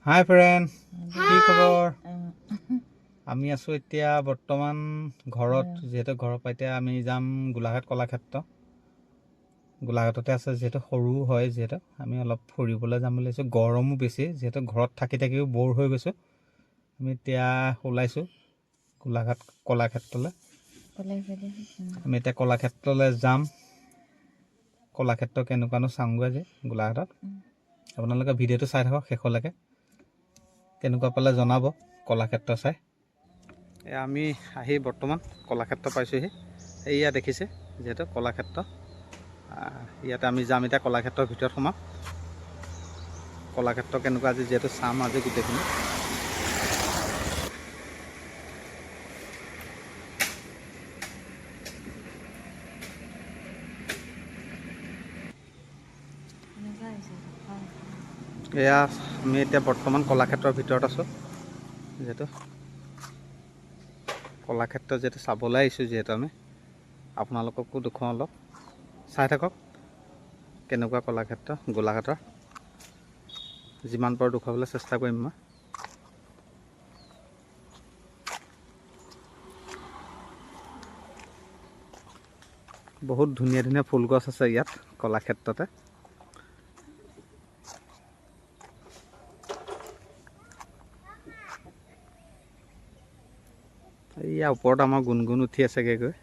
হাই friend, কি খবৰ? আমি আছোঁ এতিয়া বৰ্তমান ঘৰত। যিহেতু ঘৰৰ পৰা এতিয়া আমি যাম গোলাঘাট কলাক্ষেত্ৰ। গোলাঘাটতে আছে, যিহেতু সৰু হয়, যিহেতু আমি অলপ ফুৰিবলৈ যাম বুলি ভাবিছোঁ। গৰমো বেছি, যিহেতু ঘৰত থাকি থাকিও ব'ৰ হৈ গৈছোঁ। আমি এতিয়া ওলাইছোঁ গোলাঘাট কলাক্ষেত্ৰলৈ। আমি এতিয়া কলাক্ষেত্ৰলৈ যাম। কলাক্ষেত্ৰ কেনেকুৱানো চাওঁগৈ আজি গোলাঘাটত। আপোনালোকে ভিডিঅ'টো চাই থাকক শেষলৈকে। কেনেকুৱা পালে জনাব কলাক্ষেত্ৰ চাই। আমি আহি বৰ্তমান কলাক্ষেত্ৰ পাইছোঁহি। এয়া দেখিছে যিহেতু কলাক্ষেত্ৰ। ইয়াতে আমি যাম এতিয়া কলাক্ষেত্ৰৰ ভিতৰত সোমাম। কলাক্ষেত্ৰ কেনেকুৱা আজি যিহেতু চাম আজি গোটেইখিনি। এয়া আমি এতিয়া বৰ্তমান কলাক্ষেত্ৰৰ ভিতৰত আছোঁ। যিহেতু কলাক্ষেত্ৰ যিহেতু চাবলৈ আহিছোঁ, যিহেতু আমি আপোনালোককো দেখুৱাওঁ অলপ। চাই থাকক কেনেকুৱা কলাক্ষেত্ৰ গোলাঘাটৰ। যিমান পাৰোঁ দেখুৱাবলৈ চেষ্টা কৰিম মই। বহুত ধুনীয়া ধুনীয়া ফুল গছ আছে ইয়াত কলাক্ষেত্ৰতে। ইয়াৰ ওপৰত আমাৰ গুণগুণ উঠি আছেগৈ গৈ।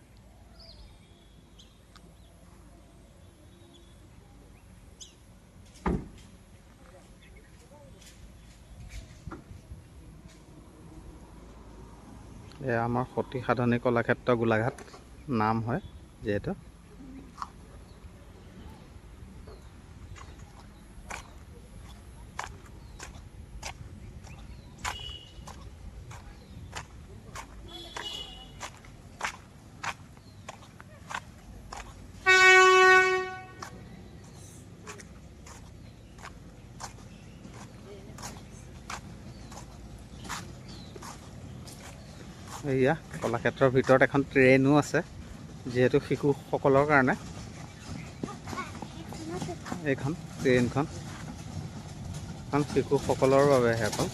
এয়া আমাৰ সতী সাধনী কলাক্ষেত্ৰ গোলাঘাট নাম হয় যিহেতু। এয়া কলাক্ষেত্ৰৰ ভিতৰত এখন ট্ৰেইনো আছে, যিহেতু শিশুসকলৰ কাৰণে। এইখন ট্ৰেইনখন শিশুসকলৰ বাবে সেইখন।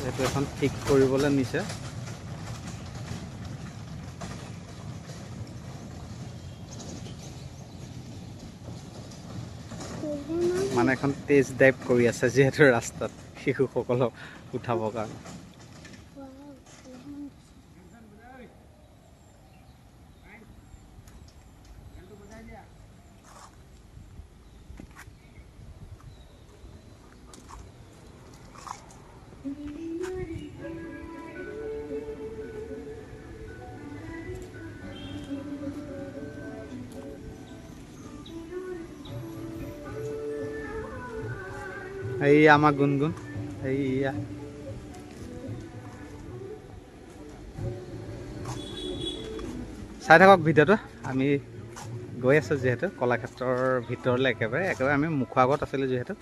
এইটো এখন ঠিক কৰিবলৈ নিছে। মানে এখন টেষ্ট ড্ৰাইভ কৰি আছে যিহেতু ৰাস্তাত শিশুসকলক উঠাবৰ কাৰণে। এইয়া আমাৰ গুণগুণ, এইয়া চাই থাকক ভিডিঅ'টো। আমি গৈ আছোঁ যিহেতু কলাক্ষেত্ৰৰ ভিতৰলৈ, একেবাৰে আমি মুখৰ আগত আছিলোঁ যিহেতু।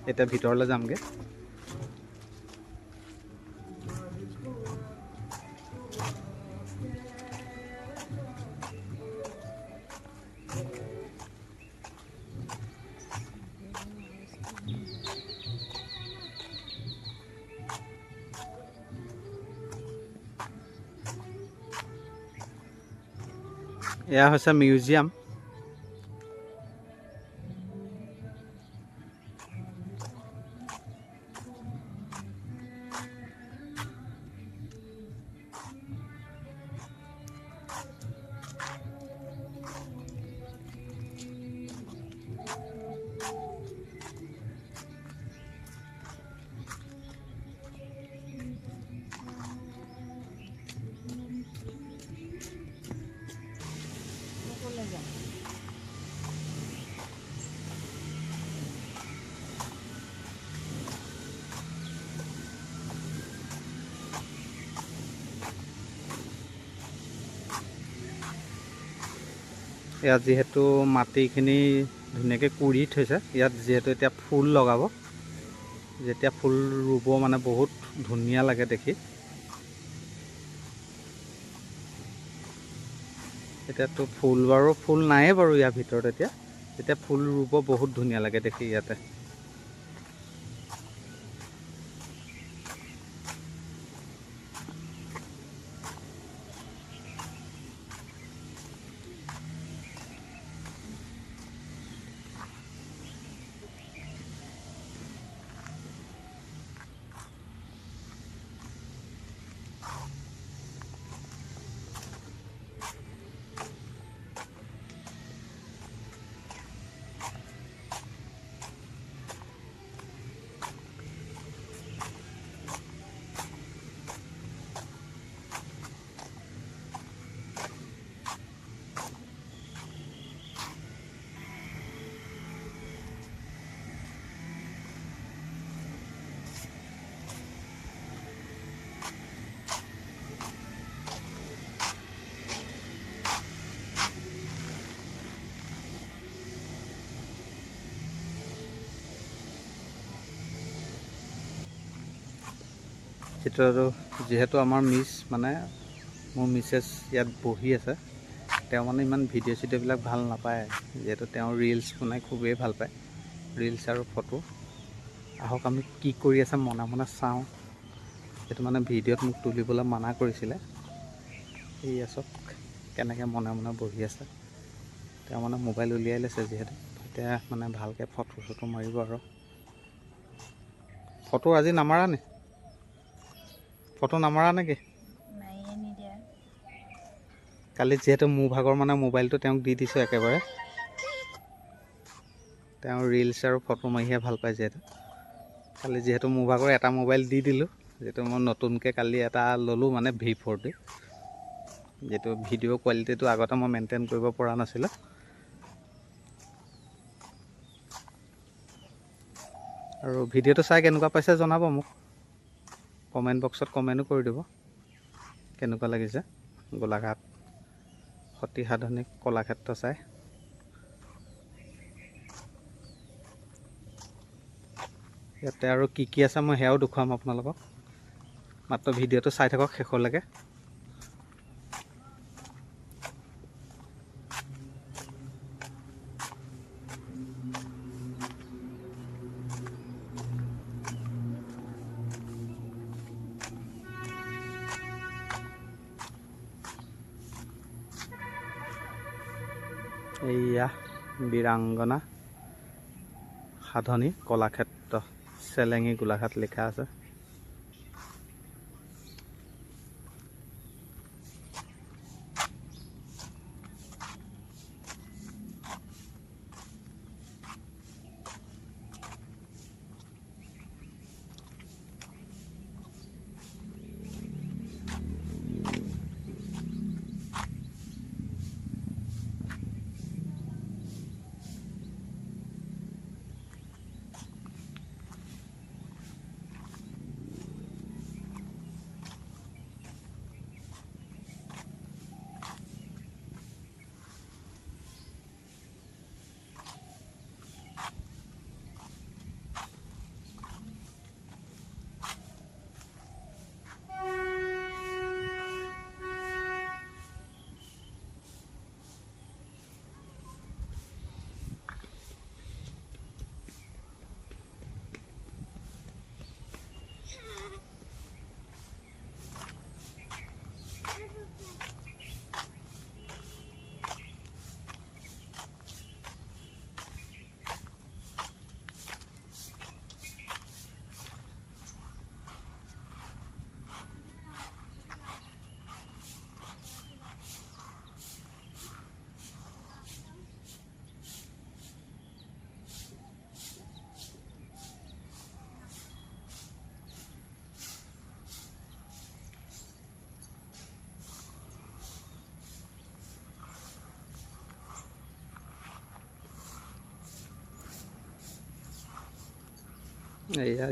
এতিয়া ভিতৰলৈ যামগৈ। এয়া হৈছে মিউজিয়াম। ইয়াত যিহেতু মাটিখিনি ধুনীয়াকৈ কুৰি থৈছে, ইয়াত যিহেতু এতিয়া ফুল লগাব, যেতিয়া ফুল ৰুব মানে বহুত ধুনীয়া লাগে দেখি। এতিয়াতো ফুল বাৰু ফুল নাইয়ে বাৰু ইয়াৰ ভিতৰত এতিয়া ফুল ৰুব বহুত ধুনীয়া লাগে দেখি ইয়াতে। চিত্ৰটো যিহেতু আমাৰ মানে মোৰ মিছেছ ইয়াত বহি আছে, তেওঁ মানে ইমান ভিডিঅ' চিডিঅ'বিলাক ভাল নাপায়, যিহেতু তেওঁ ৰিলছ বনাই খুবেই ভাল পায়, ৰিলছ আৰু ফটো। আহক আমি কি কৰি আছে মনে মনে চাওঁ। সেইটো মানে ভিডিঅ'ত মোক তুলিবলৈ মানা কৰিছিলে। এই আছক কেনেকৈ মনে মনে বহি আছে। তেওঁ মানে মোবাইল উলিয়াই লৈছে যিহেতু, এতিয়া মানে ভালকৈ ফটো চটো মাৰিব। আৰু ফটো আজি নামাৰা নি? ফটো নামাৰা নেকি? কালি যিহেতু মোৰ ভাগৰ মানে মোবাইলটো তেওঁক দি দিছোঁ একেবাৰে। তেওঁ ৰিলছ আৰু ফটো মাৰিহে ভাল পায় কালি যিহেতু মোৰ ভাগৰ এটা মোবাইল দি দিলোঁ, যিহেতু মই নতুনকৈ কালি এটা ল'লোঁ মানে V40, যিটো ভিডিঅ' কোৱালিটিটো আগতে মই মেইনটেইন কৰিব পৰা নাছিলোঁ। আৰু ভিডিঅ'টো চাই কেনেকুৱা পাইছে জনাব মোক, কমেণ্ট বক্সত কমেণ্টো কৰি দিব কেনেকুৱা লাগিছে গোলাঘাট সতী আধুনিক কলাক্ষেত্ৰ চাই। ইয়াতে আৰু কি কি আছে মই সেয়াও দেখুৱাম আপোনালোকক, মাত্ৰ ভিডিঅ'টো চাই থাকক শেষলৈকে। এইয়া বীৰাংগনা সাধনী কলাক্ষেত্ৰ চেলেঙি গোলাঘাট লিখা আছে।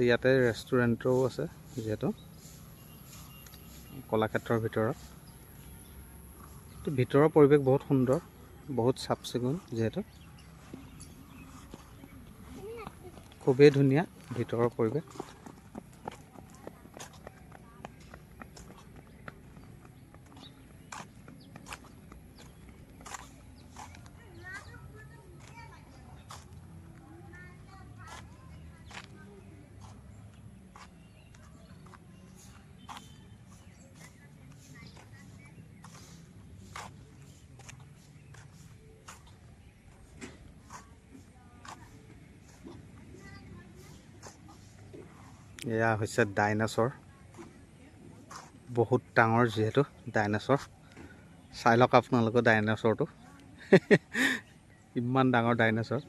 ইয়াতে ৰেষ্টুৰেণ্টও আছে, যিহেতু কলাক্ষেত্ৰৰ ভিতৰৰ পৰিৱেশ বহুত সুন্দৰ, বহুত চাফ চিকুণ, যিহেতু খুবেই ধুনীয়া ভিতৰৰ পৰিৱেশ। এয়া হৈছে ডাইনাছৰ, বহুত ডাঙৰ যিহেতু ডাইনাছৰ। চাই লওক আপোনালোকে ডাইনাছৰটো ইমান ডাঙৰ ডাইনাছৰ।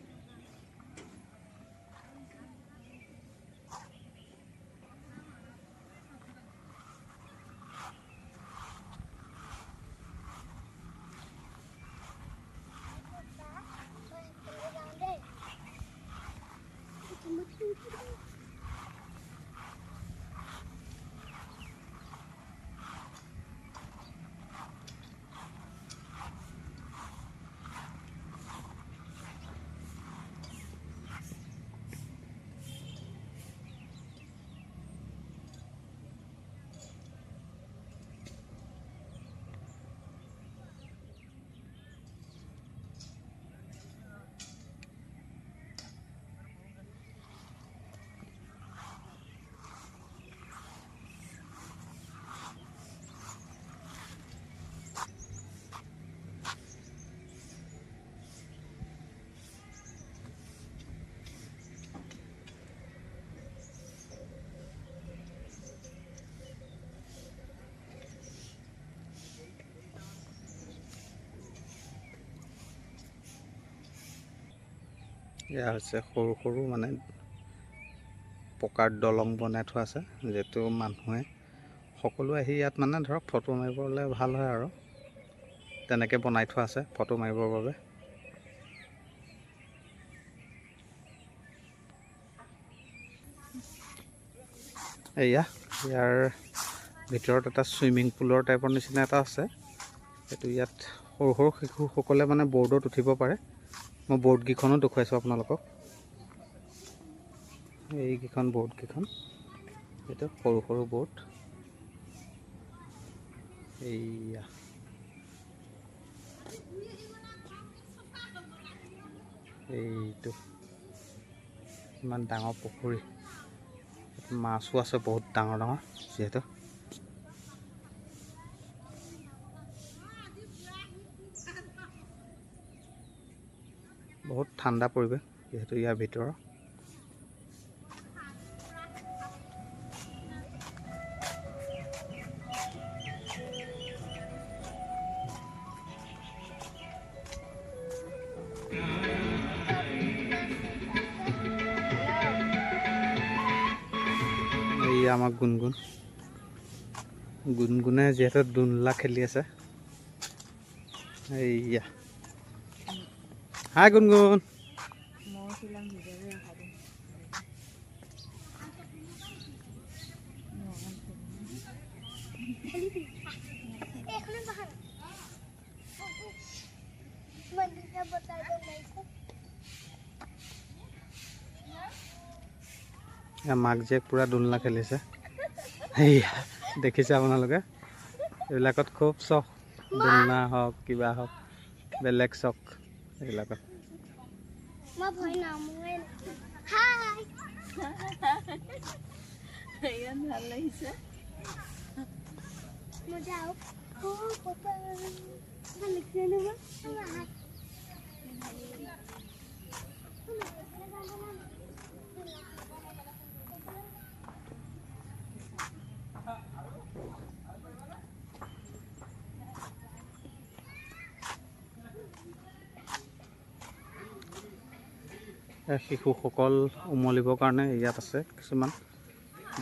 এয়া হৈছে সৰু সৰু মানে পকাৰ দলং বনাই থোৱা আছে, যিহেতু মানুহে সকলো আহি ইয়াত মানে ধৰক ফটো মাৰিবলৈ ভাল হয় আৰু তেনেকৈ বনাই থোৱা আছে ফটো মাৰিবৰ বাবে। ইয়াৰ ভিতৰত এটা চুইমিং পুলৰ টাইপৰ নিচিনা এটা আছে। এইটো ইয়াত সৰু সৰু শিশুসকলে মানে বৰ্ডত উঠিব পাৰে। মই বৰ্ডকেইখনো দেখুৱাইছোঁ আপোনালোকক। এইকেইখন বৰ্ডকেইখন, এইটো সৰু সৰু বৰ্ড। এইটো ইমান ডাঙৰ পুখুৰী, মাছো আছে বহুত ডাঙৰ ডাঙৰ যিহেতু। বহুত ঠাণ্ডা পৰিৱেশ যিহেতু ইয়াৰ ভিতৰত। আমাৰ গুণগুণে যিহেতু দোলনা খেলি আছে। এইয়া হাই গুণগুণ। মাক জীয়েক পুৰা দোলনা খেলিছে। সেয়া দেখিছে আপোনালোকে, এইবিলাকত খুব চখ, দোলনা হওক কিবা হওক, বেলেগ চখ এইবিলাকত। ভাল লাগিছে। শিশুসকল উমলিবৰ কাৰণে ইয়াত আছে কিছুমান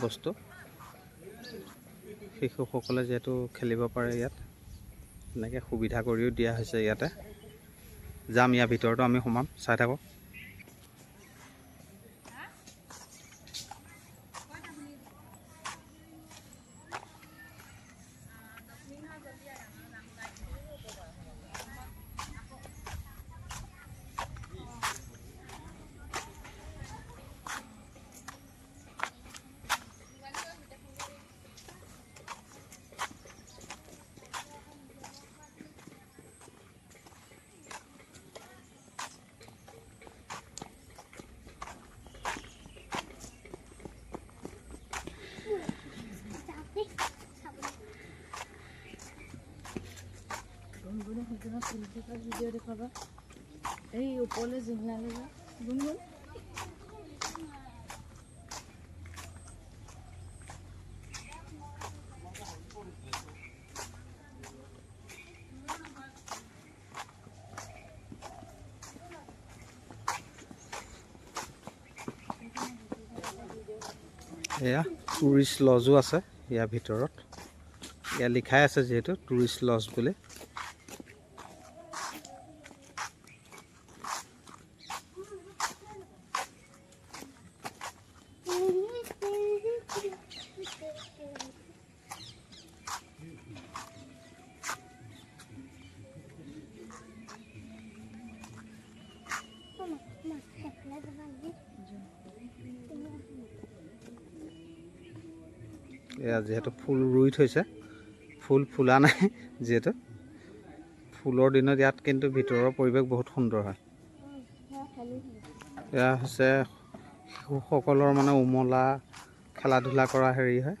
বস্তু। শিশুসকলে যিহেতু খেলিব পাৰে ইয়াত, এনেকৈ সুবিধা কৰিও দিয়া হৈছে ইয়াতে। যাম ইয়াৰ ভিতৰতো আমি সোমাম, চাই থাকক। ভিডিও দেখাবা, এই ওপৰলৈ জিংলালে যা গুণগুণ। এয়া টুৰিষ্ট লজো আছে ইয়াৰ ভিতৰত। ইয়াত লিখাই আছে যিহেতু টুৰিষ্ট লজ বুলি। এয়া যিহেতু ফুল ৰুই থৈছে, ফুল ফুলা নাই যিহেতু। ফুলৰ দিনত ইয়াত কিন্তু ভিতৰৰ পৰিৱেশ বহুত সুন্দৰ হয়। এয়া হৈছে শিশুসকলৰ মানে উমলা খেলা ধূলা কৰা হেৰি হয়।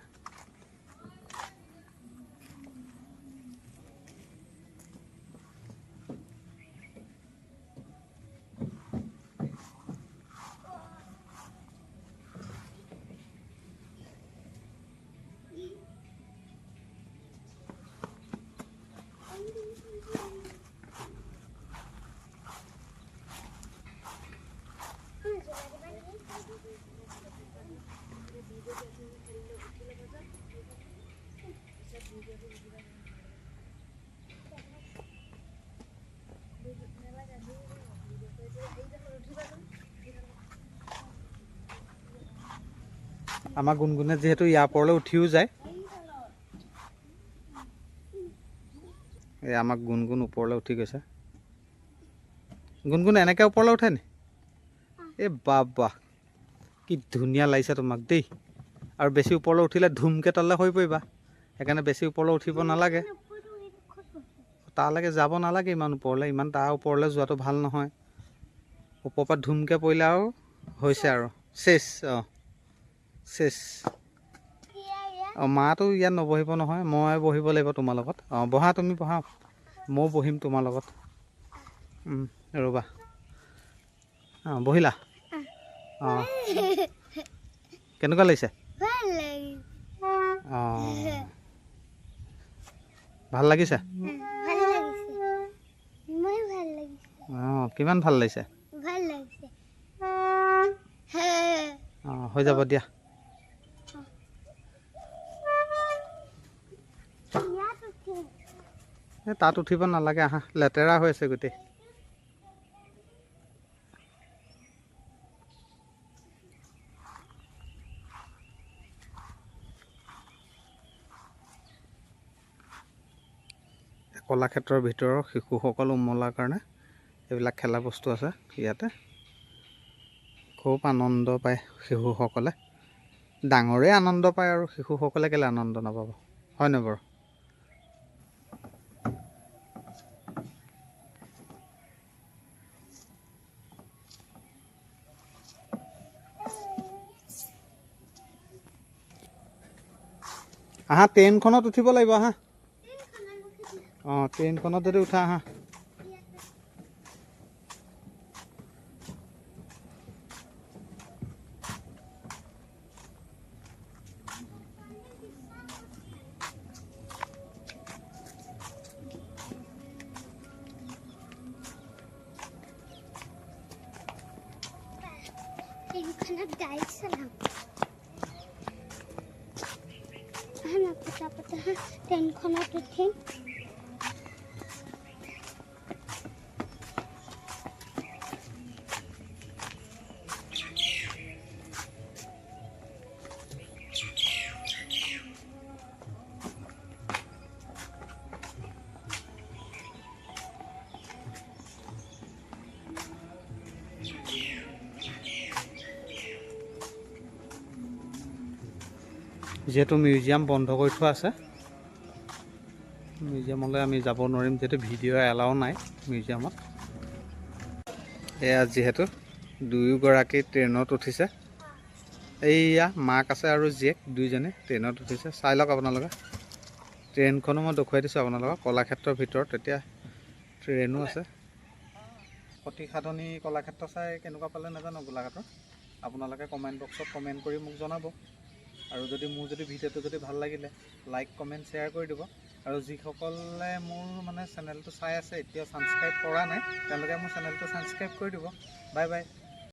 আমাৰ গুণগুণে যিহেতু ইয়াৰ ওপৰলৈ উঠিও যায়, এই আমাক গুণগুণ ওপৰলৈ উঠি গৈছে। গুণগুণ এনেকৈ ওপৰলৈ উঠে নি? এই বাহ, কি ধুনীয়া লাগিছে তোমাক দেই। আৰু বেছি ওপৰলৈ উঠিলে ধুমকৈ তললৈ হৈ পৰিবা, সেইকাৰণে বেছি ওপৰলৈ উঠিব নালাগে। তালৈকে যাব নালাগে ইমান ওপৰলৈ, ইমান তাৰ ওপৰলৈ যোৱাটো ভাল নহয়। ওপৰৰ পৰা ধুমকৈ পৰিলে আৰু হৈছে আৰু চেচ। চেচ। মাটো ইয়াত নবহিব নহয়, মই বহিব লাগিব তোমাৰ লগত। বহা, তুমি বহা, ময়ো বহিম তোমাৰ লগত। ৰ'বা, বহিলা? কেনেকুৱা লাগিছে? ভাল লাগিছে? কিমান ভাল লাগিছে? হৈ যাব দিয়া। তাত উঠিব নালাগে, আহা, লেতেৰা হৈ আছে গোটেই। কলাক্ষেত্ৰৰ ভিতৰৰ শিশুসকল উমলাৰ কাৰণে এইবিলাক খেলা বস্তু আছে ইয়াতে। খুব আনন্দ পায় শিশুসকলে। ডাঙৰে আনন্দ পায় আৰু শিশুসকলে কেলৈ আনন্দ নাপাব, হয়নে বাৰু? আহা, ট্ৰেইনখনত উঠিব লাগিব, আহা। ট্ৰেইনখনত যদি উঠা, আহা। ট্ৰেইনখনত উঠিম। যিহেতু মিউজিয়াম বন্ধ কৰি থোৱা আছে, মিউজিয়ামলৈ আমি যাব নোৱাৰিম, যিহেতু ভিডিঅ' এলাও নাই মিউজিয়ামত। এয়া যিহেতু দুয়োগৰাকী ট্ৰেইনত উঠিছে, এইয়া মাক আছে আৰু জীয়েক দুইজনে ট্ৰেইনত উঠিছে। চাই লওক আপোনালোকে, ট্ৰেইনখনো মই দেখুৱাই দিছোঁ আপোনালোকক। কলাক্ষেত্ৰৰ ভিতৰত এতিয়া ট্ৰেইনো আছে। সতী সাধনী কলাক্ষেত্ৰ চাই কেনেকুৱা পালে নাজানো গোলাঘাটৰ। আপোনালোকে কমেণ্ট বক্সত কমেণ্ট কৰি মোক জনাব। আৰু যদি মোৰ ভিডিঅ'টো যদি ভাল লাগিলে লাইক কমেণ্ট শ্বেয়াৰ কৰি দিব। আৰু যিসকলে মোৰ মানে চেনেলটো চাই আছে এতিয়াও ছাবস্ক্ৰাইব কৰা নাই, তেওঁলোকে মোৰ চেনেলটো ছাবস্ক্ৰাইব কৰি দিব। Bye bye.